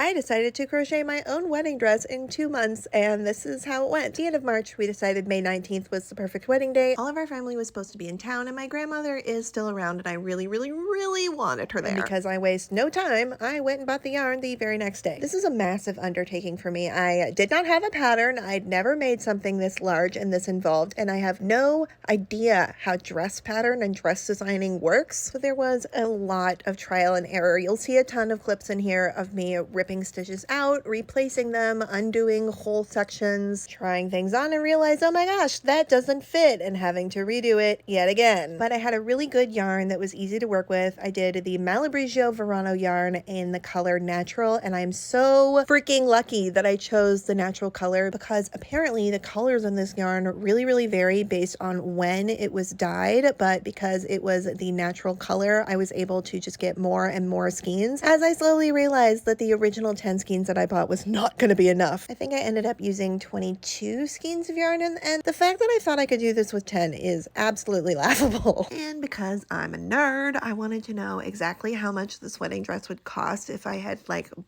I decided to crochet my own wedding dress in 2 months, and this is how it went. At the end of March, we decided May 19th was the perfect wedding day. All of our family was supposed to be in town, and my grandmother is still around, and I really wanted her there. And because I waste no time, I went and bought the yarn the very next day. This is a massive undertaking for me. I did not have a pattern. I'd never made something this large and this involved, and I have no idea how dress pattern and dress designing works. So there was a lot of trial and error. You'll see a ton of clips in here of me ripping stitches out, replacing them, undoing whole sections, trying things on and realize, oh my gosh, that doesn't fit, and having to redo it yet again. But I had a really good yarn that was easy to work with. I did the Malabrigo Verano yarn in the color natural, and I'm so freaking lucky that I chose the natural color because apparently the colors on this yarn really vary based on when it was dyed, but because it was the natural color, I was able to just get more and more skeins as I slowly realized that the original 10 skeins that I bought was not going to be enough. I think I ended up using 22 skeins of yarn, and the fact that I thought I could do this with 10 is absolutely laughable. And because I'm a nerd, I wanted to know exactly how much this wedding dress would cost if I had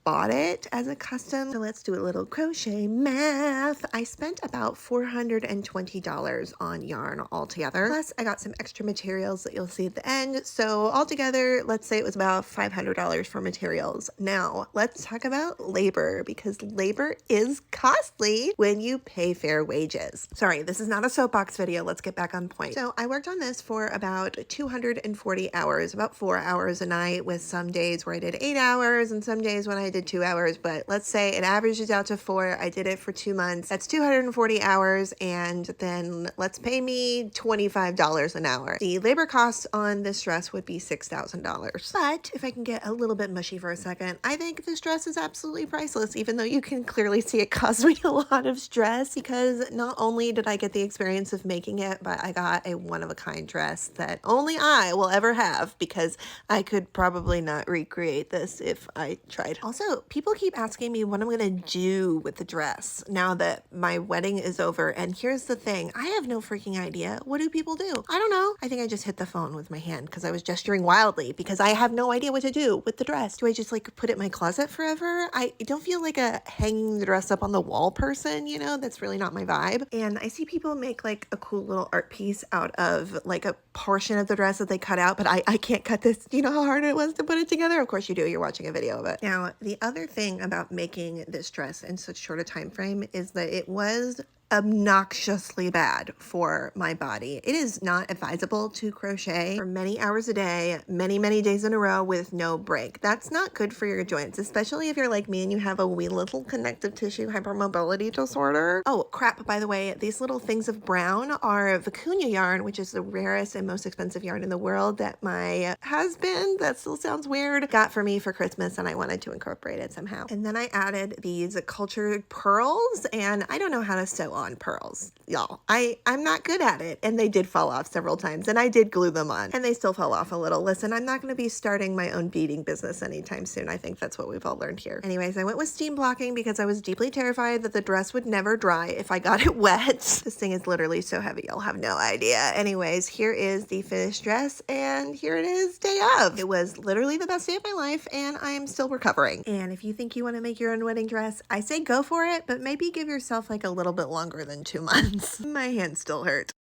bought it as a custom. So let's do a little crochet math. I spent about $420 on yarn altogether. Plus I got some extra materials that you'll see at the end. So altogether, let's say it was about $500 for materials. Now let's talk about labor, because labor is costly when you pay fair wages. Sorry, this is not a soapbox video. Let's get back on point. So I worked on this for about 240 hours, about 4 hours a night, with some days where I did 8 hours and some days when I did 2 hours. But let's say it averages out to 4. I did it for 2 months. That's 240 hours. And then let's pay me $25 an hour. The labor cost on this dress would be $6,000. But if I can get a little bit mushy for a second, I think this dress is absolutely priceless, even though you can clearly see it cost me a lot of stress, because not only did I get the experience of making it, but I got a one-of-a-kind dress that only I will ever have, because I could probably not recreate this if I tried. Also, people keep asking me what I'm gonna do with the dress now that my wedding is over, and here's the thing, I have no freaking idea. What do people do? I don't know. I think I just hit the phone with my hand because I was gesturing wildly, because I have no idea what to do with the dress. Do I just put it in my closet forever? I don't feel like a hanging the dress up on the wall person, you know? That's really not my vibe. And I see people make a cool little art piece out of a portion of the dress that they cut out, but I can't cut this. Do you know how hard it was to put it together? Of course you do. You're watching a video of it. Now, the other thing about making this dress in such short a time frame is that it was obnoxiously bad for my body. It is not advisable to crochet for many hours a day, many days in a row with no break. That's not good for your joints, especially if you're like me and you have a wee little connective tissue hypermobility disorder. Oh crap, by the way, these little things of brown are vicuña yarn, which is the rarest and most expensive yarn in the world that my husband, that still sounds weird, got for me for Christmas, and I wanted to incorporate it somehow. And then I added these cultured pearls, and I don't know how to sew on pearls, y'all. I'm not good at it, and they did fall off several times, and I did glue them on, and they still fell off a little. Listen, I'm not going to be starting my own beading business anytime soon. I think that's what we've all learned here. Anyways, I went with steam blocking because I was deeply terrified that the dress would never dry if I got it wet. This thing is literally so heavy, you'll have no idea. Anyways, here is the finished dress, and here it is day of. It was literally the best day of my life, and I am still recovering. And if you think you want to make your own wedding dress, I say go for it, but maybe give yourself a little bit longer than 2 months. My hands still hurt.